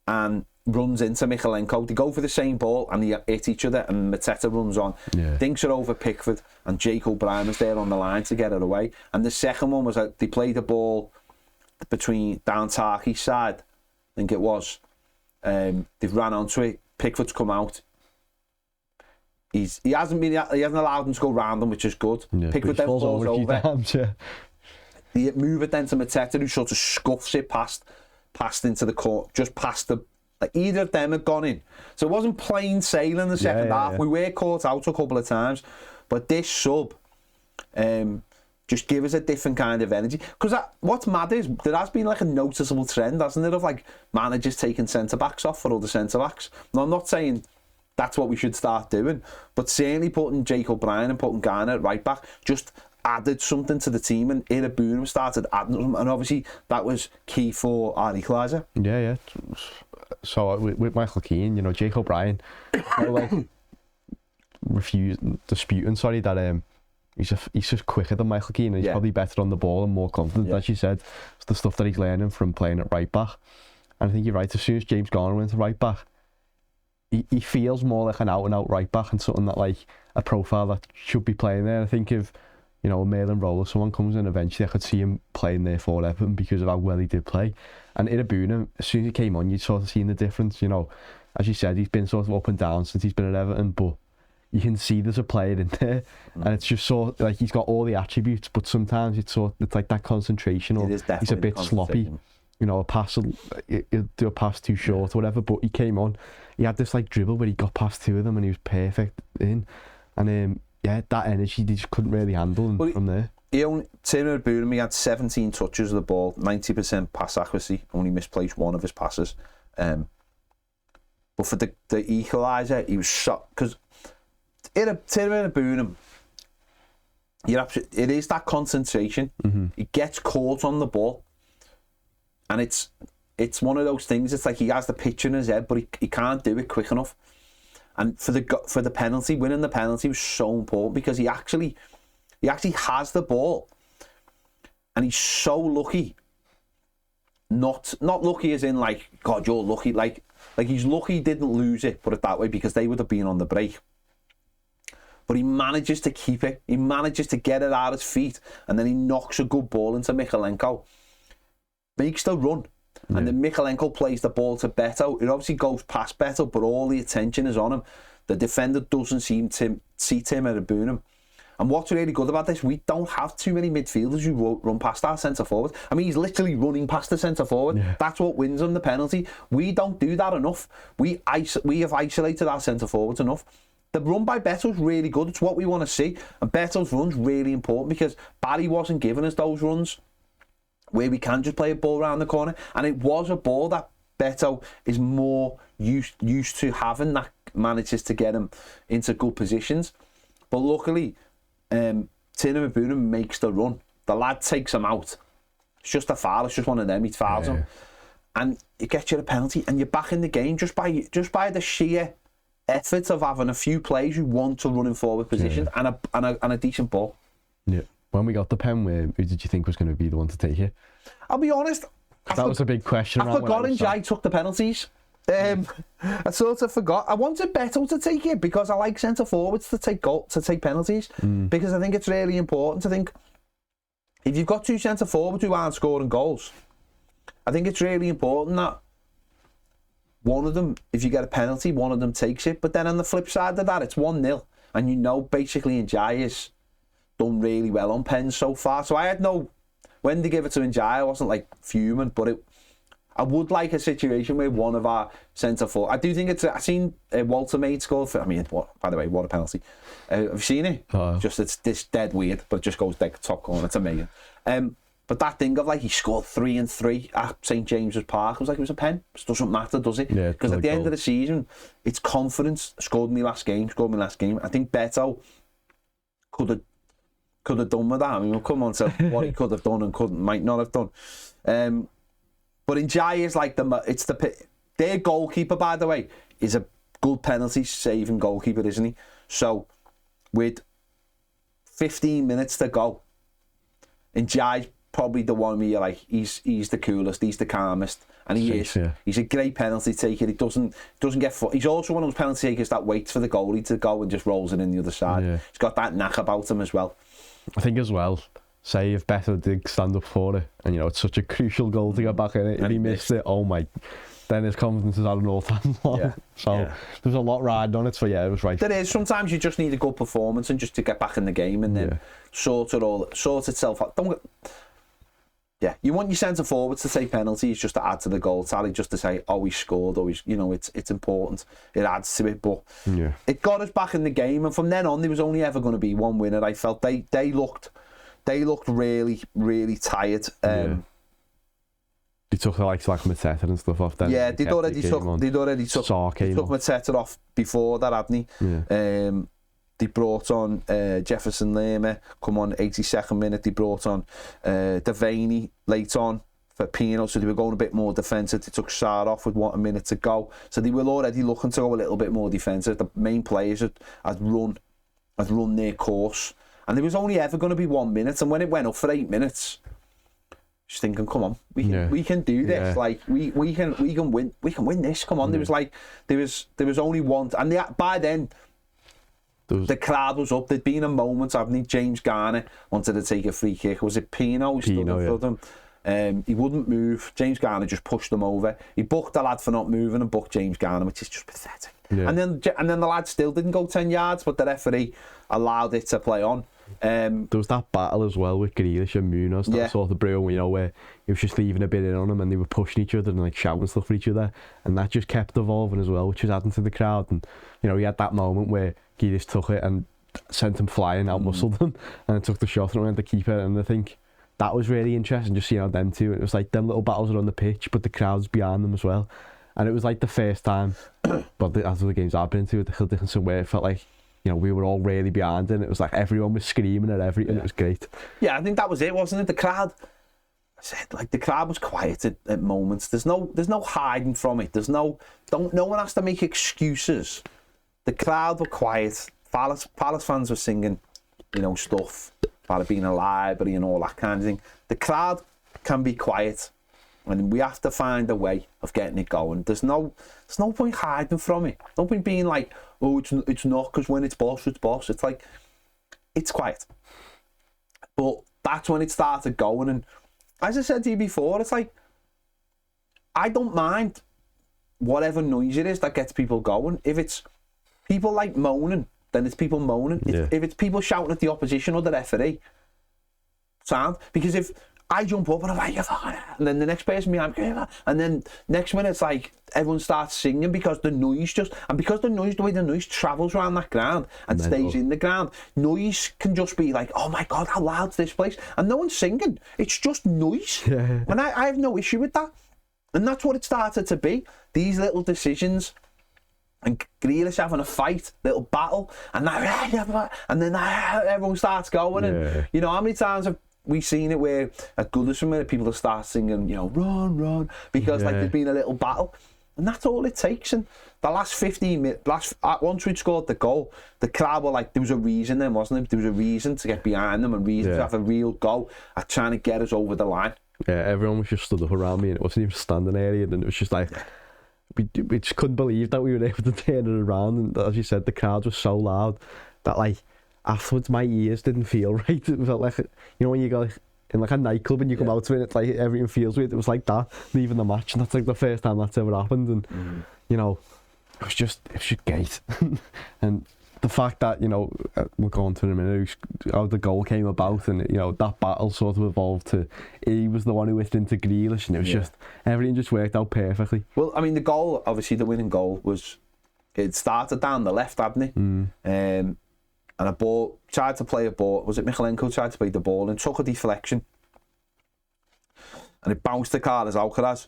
and runs into Michalenko. They go for the same ball and they hit each other, and Mateta runs on. Dinks it over Pickford, and Jake O'Brien was there on the line to get it away. And the second one was they played the ball between down Tarky's side, I think it was. They've ran onto it. Pickford's come out. He hasn't allowed them to go round them, which is good. Pickford then falls over. They move it then to Mateta, who sort of scuffs it past into the court, just past the. Like either of them had gone in, so it wasn't plain sailing the second half. We were caught out a couple of times, but this sub, just give us a different kind of energy. Because what's mad is there has been like a noticeable trend, hasn't there, of like managers taking centre-backs off for other centre-backs. Now, I'm not saying that's what we should start doing, but certainly putting Jacob Brien and putting Garner at right back just added something to the team, and Boonham started adding something, and obviously that was key for our equaliser. Yeah. So with Michael Keane, you know, Jacob Brien, like disputing that he's just quicker than Michael Keane, and he's probably better on the ball and more confident. As you said, it's the stuff that he's learning from playing at right back. And I think you're right. As soon as James Garner went to right back, he feels more like an out-and-out right back, and something that, like, a profile that should be playing there. I think if, you know, a Malin Roller, someone comes in eventually, I could see him playing there for Everton because of how well he did play. And Boonham, as soon as he came on, you'd sort of seen the difference. You know, as you said, he's been sort of up and down since he's been at Everton, but you can see there's a player in there, and it's just sort of like he's got all the attributes, but sometimes it's like that concentration, or he's a bit sloppy. You know, he'll do a pass too short or whatever. But he came on, he had this like dribble where he got past two of them and he was perfect in, and that energy they just couldn't really handle from there. Tiernan Boonham, he had 17 touches of the ball, 90% pass accuracy, only misplaced one of his passes. But for the equaliser, he was shot because Tiernan Boonham, it is that concentration. He gets caught on the ball, and it's one of those things. It's like he has the picture in his head, but he can't do it quick enough. And for the penalty, winning the penalty was so important because he actually has the ball, and he's so lucky. Not lucky as in like, God, you're lucky. Like he's lucky he didn't lose it, put it that way, because they would have been on the break. But he manages to keep it. He manages to get it out his feet, and then he knocks a good ball into Mykolenko. Makes the run. And then Mykolenko plays the ball to Betto. It obviously goes past Betto, but all the attention is on him. The defender doesn't seem to see Tiernan Boonham. And what's really good about this, we don't have too many midfielders who run past our centre-forward. I mean, he's literally running past the centre-forward. Yeah. That's what wins him the penalty. We don't do that enough. We have isolated our centre-forwards enough. The run by Betto's really good. It's what we want to see. And Betto's run's really important because Barry wasn't giving us those runs where we can just play a ball around the corner. And it was a ball that Betto is more used to having, that manages to get him into good positions. But luckily, Tiernan Boonham makes the run. The lad takes him out. It's just a foul. It's just one of them. He fouls him. And it gets you a penalty, and you're back in the game just by the sheer effort of having a few players who want to run in forward positions and a decent ball. Yeah. When we got the pen, who did you think was going to be the one to take it? I'll be honest. That was a big question. I forgot Njai took the penalties. I sort of forgot. I wanted Betto to take it because I like centre forwards to take penalties because I think it's really important. I think if you've got two centre forwards who aren't scoring goals, I think it's really important that one of them, if you get a penalty, one of them takes it. But then on the flip side of that, it's 1-0, and you know basically Njai has done really well on pens so far. So I had when they give it to Njai, I wasn't like fuming, but I would like a situation where one of our centre forward. I do think I've seen Walter Maid score for. I mean, by the way, what a penalty! Have you seen it? Just it's this dead weird, but it just goes dead top corner. It's amazing. But that thing of like he scored 3 and 3 at St James's Park, it was like it was a pen. It doesn't matter, does it? Yeah. Because at the end of the season, it's confidence. Scored my last game. I think Betto could have done with that. I mean, we'll come on to what he could have done and might not have done. But Njai is like their goalkeeper, by the way, is a good penalty saving goalkeeper, isn't he? So with 15 minutes to go, Njai's probably the one where you're like, he's the coolest, he's the calmest, and he is. Yeah. He's a great penalty taker. He doesn't get foot. He's also one of those penalty takers that waits for the goalie to go and just rolls it in the other side. Yeah. He's got that knack about him as well. I think as well, say if Betto did stand up for it, and you know it's such a crucial goal to get back in it, if he missed it, oh my, then his confidence is at an all-time low. Yeah. So there's a lot riding on it. So yeah, it was right. There is. Sometimes you just need a good performance and just to get back in the game and then sort itself out. You want your centre forwards to take penalties just to add to the goal tally, just to say, oh, he scored, or he's, it's important. It adds to it, but it got us back in the game, and from then on, there was only ever going to be one winner. I felt they looked they looked really, really tired. They took the likes like Mateta and stuff off then. Yeah, they'd already took Mateta off before that, hadn't he? Yeah. They brought on Jefferson Lerma, come on 82nd minute. They brought on Devaney late on for Pino, so they were going a bit more defensive. They took Sarr off with 1 minute to go, so they were already looking to go a little bit more defensive. The main players had run their course, and there was only ever going to be 1 minute. And when it went up for 8 minutes, just thinking, come on, we can do this. Yeah. Like we can win this. Come on, there was only one, and by then. The crowd was up. There'd been a moment, haven't he? James Garner wanted to take a free kick. Was it Pino who stood in front of him? He wouldn't move. James Garner just pushed him over. He booked the lad for not moving and booked James Garner, which is just pathetic. Yeah. And then the lad still didn't go 10 yards, but the referee allowed it to play on. There was that battle as well with Grealish and Munoz, that sort of brilliant, where he was just leaving a bit in on him and they were pushing each other and like shouting stuff for each other, and that just kept evolving as well, which was adding to the crowd. And he had that moment where Grealish took it and sent him flying, out-muscled him, and took the shot and went to the keeper. And I think that was really interesting, just seeing how them two, it was like them little battles are on the pitch, but the crowd's behind them as well. And it was like the first time, but as the games I've been to, the Hill Dickinson, where it felt like, we were all really behind it, and it was like everyone was screaming at everything. Yeah. It was great. Yeah, I think that was it, wasn't it? The crowd, the crowd was quiet at moments. There's no hiding from it. No one has to make excuses. The crowd were quiet. Palace fans were singing, stuff about it being a library and all that kind of thing. The crowd can be quiet, and we have to find a way of getting it going. There's no point hiding from it. No point being like, oh, it's not, because when it's boss, it's boss. It's like, it's quiet. But that's when it started going. And as I said to you before, it's like, I don't mind whatever noise it is that gets people going. If it's people like moaning, then it's people moaning. Yeah. If it's people shouting at the opposition or the referee, sound. Because if I jump up and I'm like, and then the next person behind me, and then next minute it's like everyone starts singing because the way the noise travels around that ground and stays in the ground, noise can just be like, oh my God, how loud's this place? And no one's singing. It's just noise. Yeah. And I have no issue with that. And that's what it started to be. These little decisions. And Grealish having a fight, little battle, and then everyone starts going. Yeah. And how many times have we seen it where at Goodison where people start singing, run, because there's been a little battle, and that's all it takes. And the last 15 minutes, once we'd scored the goal, the crowd were like, there was a reason then, wasn't it? There was a reason to get behind them, and reason to have a real go at trying to get us over the line. Yeah, everyone was just stood up around me, and it wasn't even standing area, and it was just like. We just couldn't believe that we were able to turn it around, and as you said, the crowd was so loud that like afterwards my ears didn't feel right. It felt like, when you go in like a nightclub and you come out of it, it's like everything feels weird. It was like that leaving the match, and that's like the first time that's ever happened. And it was just great. And the fact that we'll go on to in a minute how the goal came about, and that battle sort of evolved to he was the one who whipped into Grealish, and it was just everything just worked out perfectly. Well, I mean, the goal, obviously the winning goal, it started down the left, hadn't it? And a ball tried to play a ball. Was it Michalenko tried to play the ball and took a deflection, and it bounced to Carlos Alcaraz,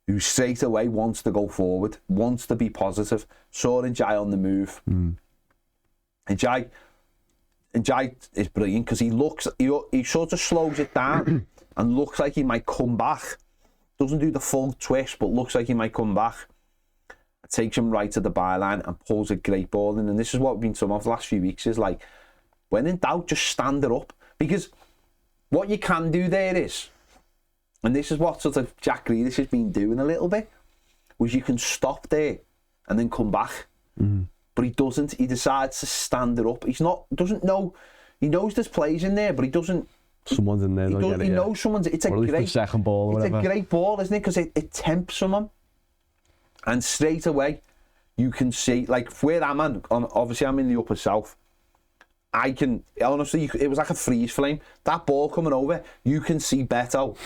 who straight away wants to go forward, wants to be positive. Saw Njai on the move. And Jai is brilliant because he sort of slows it down and looks like he might come back. Doesn't do the full twist, but looks like he might come back. Takes him right to the byline and pulls a great ball in. And this is what we've been talking about the last few weeks, is like, when in doubt, just stand it up. Because what you can do there is, and this is what sort of Jack Grealish has been doing a little bit, was you can stop there and then come back. But he doesn't. He decides to stand it up. He knows there's players in there, but he doesn't. Someone's in there. He knows someone's. It's a great second ball. Or whatever. A great ball, isn't it? Because it tempts someone, and straight away you can see, like where I'm at. Obviously, I'm in the upper south. I can honestly. It was like a freeze frame. That ball coming over, you can see Betto.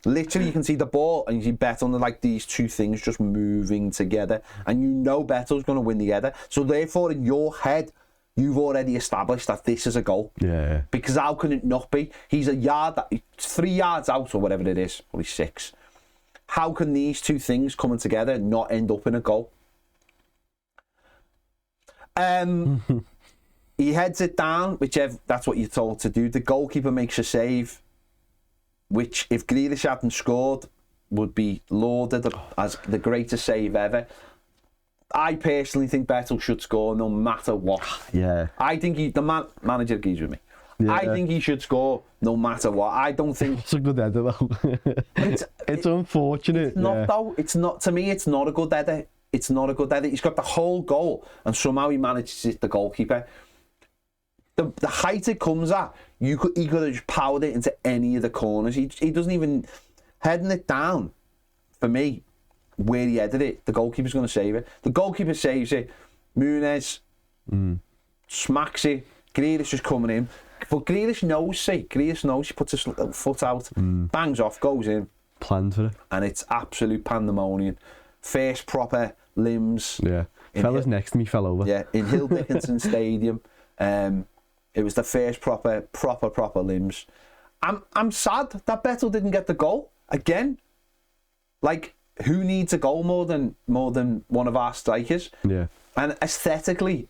Literally, you can see the ball and you see Betto, and like these two things just moving together, and Betto's going to win the header. So therefore, in your head, you've already established that this is a goal. Yeah. Because how can it not be? He's 3 yards out or whatever it is, probably 6. How can these two things coming together not end up in a goal? He heads it down, that's what you're told to do. The goalkeeper makes a save, which if Grealish hadn't scored, would be lauded as the greatest save ever. I personally think Betto should score no matter what. Yeah. I think the manager agrees with me. Yeah. I think he should score no matter what. I don't think it's a good header though. It's unfortunate. It's not though. It's not, to me. It's not a good header. It's not a good header. He's got the whole goal, and somehow he manages to hit the goalkeeper. The height it comes at, he could have just powered it into any of the corners. He doesn't even heading it down. For me, where he headed it, the goalkeeper's going to save it. The goalkeeper saves it. Muniz smacks it. Grealish is coming in. But Grealish knows, he puts his little foot out, bangs off, goes in. Planned for it. And it's absolute pandemonium. First proper limbs. Yeah. Fella's next to me fell over. Yeah, in Hill Dickinson Stadium. It was the first proper limbs. I'm sad that Betto didn't get the goal again. Like, who needs a goal more than one of our strikers? Yeah. And aesthetically,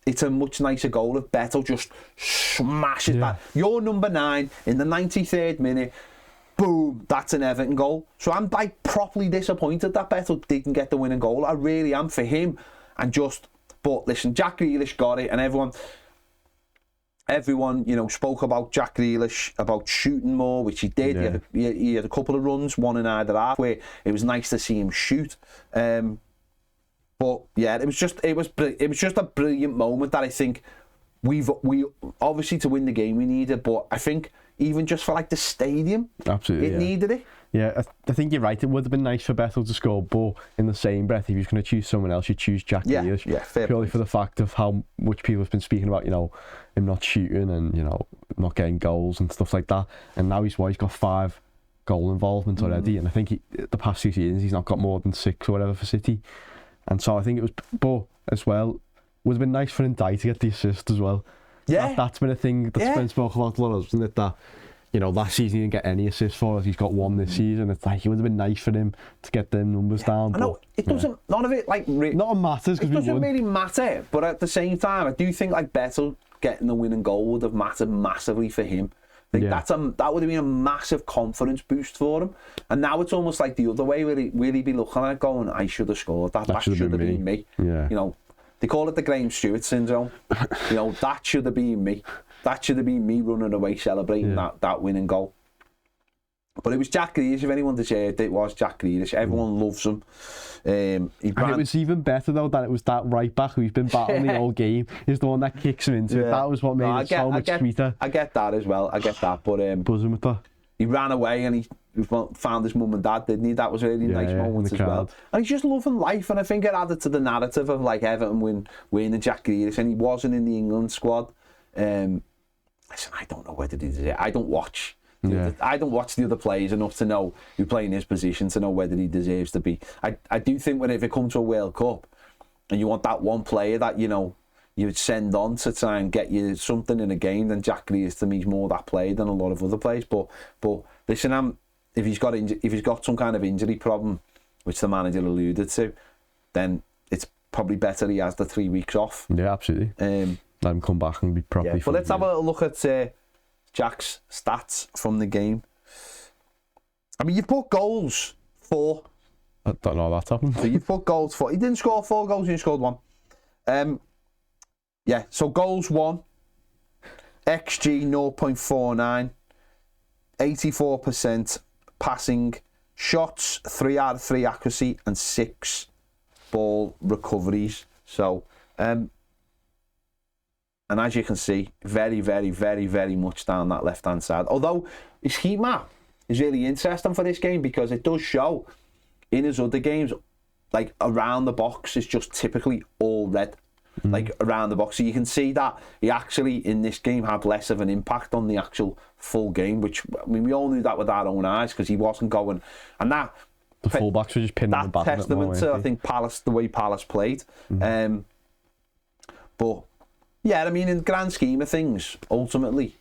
it's a much nicer goal if Betto just smashes that. You're number 9 in the 93rd minute. Boom, that's an Everton goal. So I'm like properly disappointed that Betto didn't get the winning goal. I really am, for him. But listen, Jack Grealish got it, and everyone, you know, spoke about Jack Grealish, about shooting more, which he did. Yeah. He had a couple of runs, one in either half, where it was nice to see him shoot. But yeah, it was just a brilliant moment that I think we obviously, to win the game we needed, but I think even just for like the stadium, absolutely, it needed it. Yeah, I think you're right. It would have been nice for Betto to score, but in the same breath, if he was going to choose someone else, you'd choose Jack Grealish. Yeah, fair purely point. for the fact of how much people have been speaking about, you know, him not shooting and, you know, not getting goals and stuff like that. And now he's got 5 goal involvements already, and I think the past 2 seasons he's not got more than 6 or whatever for City. And so I think it was, but as well, would have been nice for Ndai to get the assist as well. Yeah, that's been a thing that's been spoken about a lot, hasn't it? That, you know, last season he didn't get any assists for us. He's got 1 this season. It's like, it would have been nice for him to get them numbers down. I know, it doesn't, none of it, like... not matters, because it doesn't really matter, but at the same time, I do think, like, Betto getting the winning goal would have mattered massively for him. I think that would have been a massive confidence boost for him. And now it's almost like the other way, where he'd be looking at it going, I should have scored. That should have been me. Yeah. You know, they call it the Graham Stewart syndrome. You know, that should have been me. That should have been me running away celebrating that winning goal. But it was Jack Grealish. If anyone deserved it, was Jack Grealish. Everyone loves him. And it was even better though that it was that right back who's been battling the whole game is the one that kicks him into it. That was what made it so much sweeter. I get that as well. I get that. But buzzing with that. He ran away and he found his mum and dad, didn't he? That was a really nice moment as well. And he's just loving life, and I think it added to the narrative of like Everton winning Jack Grealish, and he wasn't in the England squad. Listen, I don't know whether he did it. I don't watch. I don't watch the other players enough to know who play in his position to know whether he deserves to be. I do think if it comes to a World Cup and you want that one player that, you know, you would send on to try and get you something in a game, then Jack Grealish to me is more that player than a lot of other players. But listen, if he's got some kind of injury problem, which the manager alluded to, then it's probably better he has the 3 weeks off. Yeah, absolutely. Let him come back and be properly. But let's have a little look at Jack's stats from the game. I mean, you've put goals for. I don't know how that's happened. So you've put goals for. He didn't score 4 goals, he scored 1. Yeah, so goals 1. XG 0.49. 84% passing. Shots 3 out of 3 accuracy and 6 ball recoveries. So, and as you can see, very, very, very, very much down that left-hand side. Although his heat map is really interesting for this game because it does show in his other games, like around the box is just typically all red. Like around the box. So you can see that he actually in this game had less of an impact on the actual full game, which, I mean, we all knew that with our own eyes because he wasn't going. And that... The fullbacks were just pinning the back. Testament to, I think, Palace, the way Palace played. But Yeah, I mean, in the grand scheme of things, ultimately,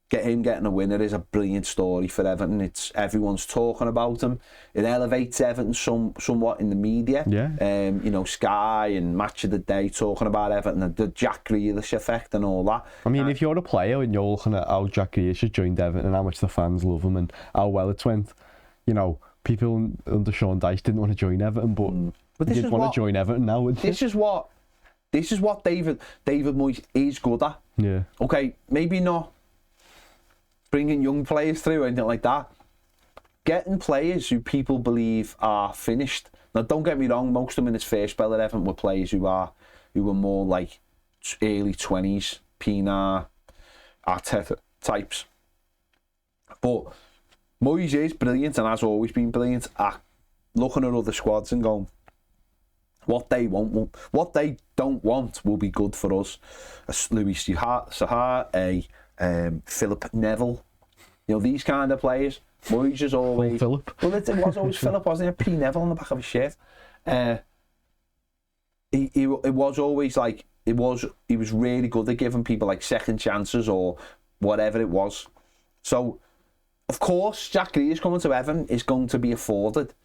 getting a winner is a brilliant story for Everton. Everyone's talking about him. It elevates Everton somewhat in the media. Yeah. You know, Sky and Match of the Day talking about Everton and the Jack Grealish effect and all that. I mean, if you're a player and you're looking at how Jack Grealish has joined Everton and how much the fans love him and how well it's went, you know, people under Sean Dyche didn't want to join Everton, but they didn't want to join Everton now, would they? This is what David Moyes is good at. Yeah. Okay, maybe not bringing young players through or anything like that. Getting players who people believe are finished. Now, don't get me wrong, most of them in his first spell at Everton were players who were more like early 20s, Pienaar, Arteta types. But Moyes is brilliant and has always been brilliant at looking at other squads and going, what they don't want will be good for us. A Louis Saha, Philip Neville, you know, these kind of players. Moyes is always Philip. Well, it was always Philip, wasn't it? P Neville on the back of his shirt. It was always like he was really good at giving people like second chances or whatever it was. So, of course, Jack Grealish coming to Everton is going to be afforded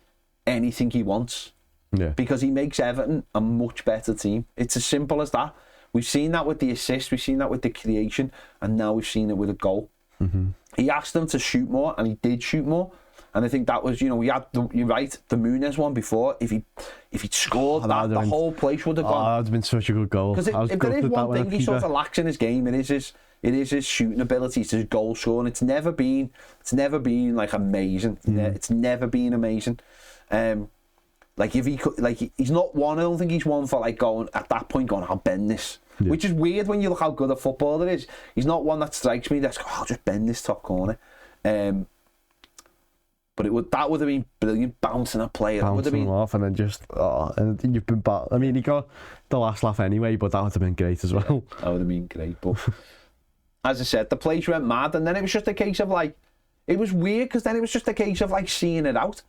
anything he wants. Yeah. Because he makes Everton a much better team. It's as simple as that. We've seen that with the assist, we've seen that with the creation, and now we've seen it with a goal. Mm-hmm. He asked them to shoot more, and he did shoot more. And I think that was, you know, we had you're right, the Muniz one before. If he'd scored the whole place would have gone. That would have been such a good goal. Because if there is one thing he sort of lacks in his game, it is his shooting ability, it's his goal scoring. It's never been like amazing. It's never been amazing. Like if he could, like he's not one. I don't think he's one for like going at that point going, I'll bend this. Yeah. Which is weird when you look how good a footballer is. He's not one that strikes me that's I'll just bend this top corner. But that would have been brilliant, bouncing a player. Bouncing him off and then just and you've been back. I mean, he got the last laugh anyway, but that would have been great as well. Yeah, that would have been great. But as I said, the place went mad, and then it was just a case of like, it was weird because then it was just a case of like seeing it out.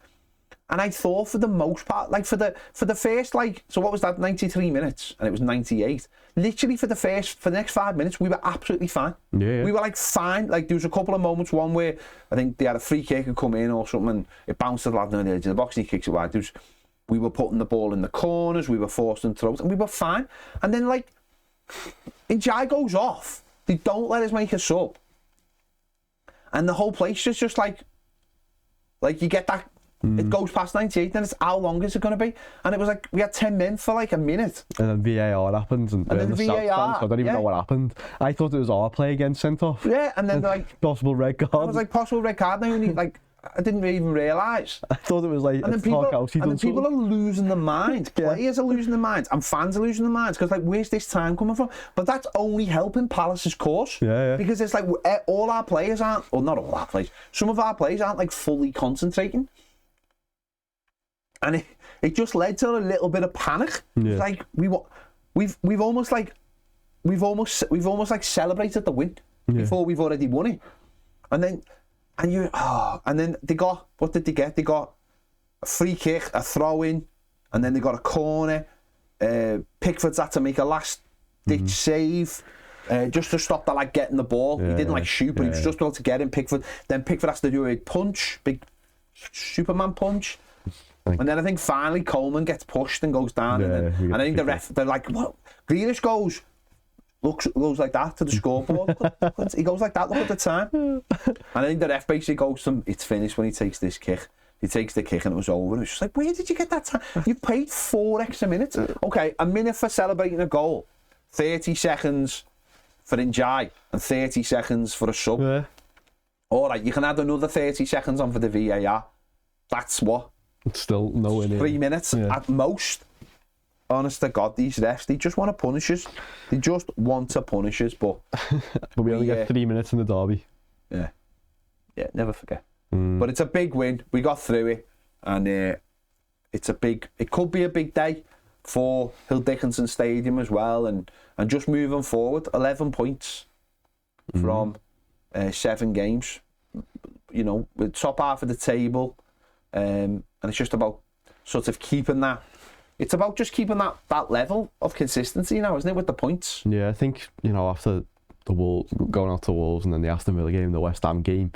And I thought for the most part, like for the first, like, so what was that, 93 minutes? And it was 98. Literally for the next 5 minutes, we were absolutely fine. Yeah. We were like fine. Like there was a couple of moments, one where I think they had a free kick had come in or something, and it bounced to the lad on the edge of the box and he kicks it wide. We were putting the ball in the corners, we were forced them throws, and we were fine. And then like, Njai goes off. They don't let us make a sub. And the whole place is just like you get that. It goes past 98, and it's how long is it going to be? And it was like we had 10 men for like a minute. And then VAR happened, and then the VAR. I don't even know what happened. I thought it was our play again sent off. Yeah, and then like possible red card. I was like possible red card. Now like I didn't even realise. I thought it was like. And then people are losing their minds. Players are losing their minds, and fans are losing their minds because like, where's this time coming from? But that's only helping Palace's cause. Yeah. Because it's like all our players aren't, or not all our players. Some of our players aren't like fully concentrating. And it just led to a little bit of panic. Yeah. Like we've almost like celebrated the win before we've already won it. And then they got, what did they get? They got a free kick, a throw in, and then they got a corner. Pickford's had to make a last ditch save just to stop that like getting the ball. He didn't like shoot, but he was just able to get in. Pickford has to do a big Superman punch. And then I think finally Coleman gets pushed and goes down, and I think the ref, they're like, what? Grealish goes like that to the scoreboard. He goes like that, look at the time. And I think the ref basically goes to him, it's finished when he takes this kick. He takes the kick and it was over. It's just like, where did you get that time? You've played 4 extra minutes. Okay, a minute for celebrating a goal, 30 seconds for Njai, and 30 seconds for a sub. Yeah. All right, you can add another 30 seconds on for the VAR. That's what? It's still nowhere near 3 minutes at most. Honest to God, these refs, they just want to punish us. They just want to punish us, but we only get 3 minutes in the derby. Yeah, never forget. But it's a big win. We got through it, and it could be a big day for Hill Dickinson Stadium as well, and just moving forward. 11 points from 7 games. You know, we're top half of the table. And it's just about sort of keeping that it's about just keeping that level of consistency now, isn't it, with the points? Yeah, I think, you know, after the Wolves, going out to Wolves and then the Aston Villa game, the West Ham game,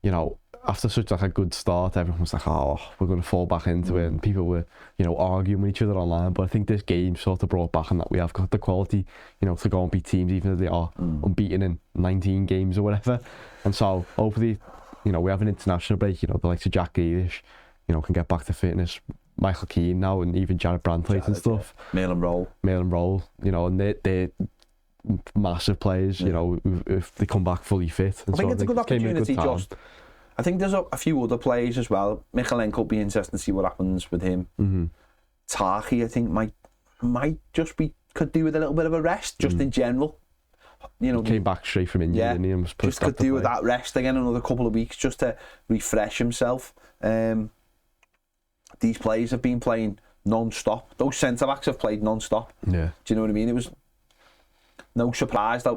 you know, after such like a good start, everyone was like, oh, we're going to fall back into it, and people were, you know, arguing with each other online. But I think this game sort of brought back, and that we have got the quality, you know, to go and beat teams even if they are unbeaten in 19 games or whatever. And so hopefully, you know, we have an international break, you know, the likes of Jack Grealish, you know, can get back to fitness, Michael Keane now, and even Jared Branthwaite and stuff. Mail and roll, you know, and they're massive players, you know, if they come back fully fit. And I think so it's a good opportunity. I think there's a few other players as well. Michelin could be interesting to see what happens with him. Toffee, I think, might just be, could do with a little bit of a rest, just in general. You know, he came back straight from India, and he was just could do with that rest again, another couple of weeks, just to refresh himself. These players have been playing non-stop. Those centre-backs have played non-stop. Yeah. Do you know what I mean? It was no surprise that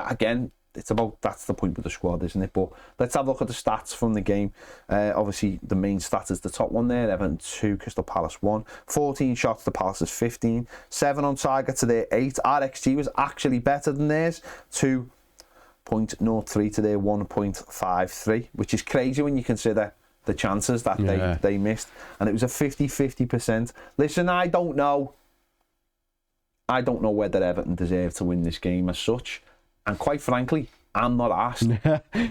again, that's the point with the squad, isn't it? But let's have a look at the stats from the game. Obviously, the main stat is the top one there. Everton 2, Crystal Palace 1. 14 shots to Palace's 15. 7 on target to their 8. Our XG was actually better than theirs. 2.03 to their 1.53, which is crazy when you consider the chances that they missed. And it was a 50-50%. Listen, I don't know whether Everton deserve to win this game as such. And quite frankly, I'm not asked.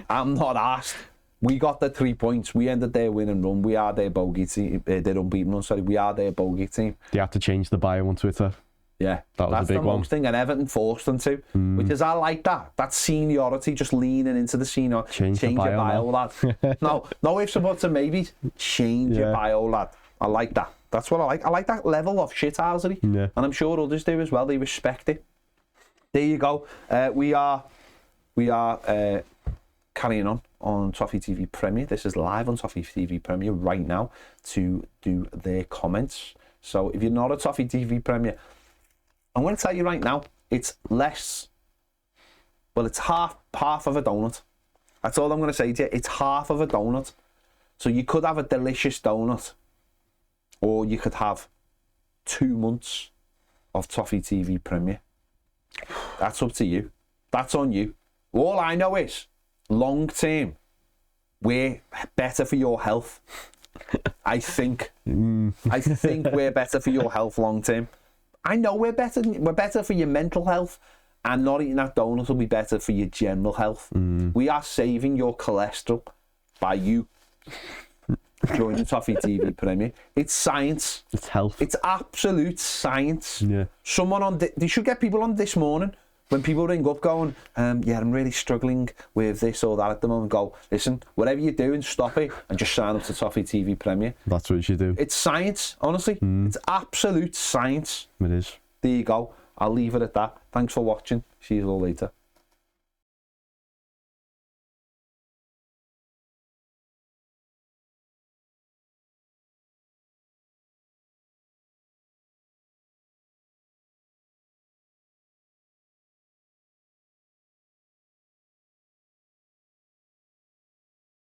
I'm not asked. We got the 3 points. We ended their win and run. We are their bogey team. Their unbeaten run, sorry. We are their bogey team. They had to change the bio on Twitter. Yeah. That was a big one. That's the thing, and Everton forced them to. Which is, I like that. That seniority, just leaning into the senior. Change your bio, lad. No ifs, buts and maybes. Change your bio, lad. I like that. That's what I like. I like that level of shithousery. Yeah. And I'm sure others do as well. They respect it. There you go. We are carrying on Toffee TV Premier. This is live on Toffee TV Premier right now to do their comments. So if you're not a Toffee TV Premier, I'm going to tell you right now, it's less. Well, it's half of a donut. That's all I'm going to say to you. It's half of a donut. So you could have a delicious donut, or you could have 2 months of Toffee TV Premier. That's up to you. That's on you. All I know is, long term, we're better for your health. I think we're better for your health long term. I know we're better. We're better for your mental health, and not eating that donut will be better for your general health. We are saving your cholesterol by you joining Toffee TV Premier. It's science. It's health. It's absolute science. Yeah. They should get people on this morning when people ring up going, I'm really struggling with this or that at the moment. Go, listen, whatever you're doing, stop it and just sign up to Toffee TV Premier. That's what you should do. It's science, honestly. It's absolute science. It is. There you go. I'll leave it at that. Thanks for watching. See you all later.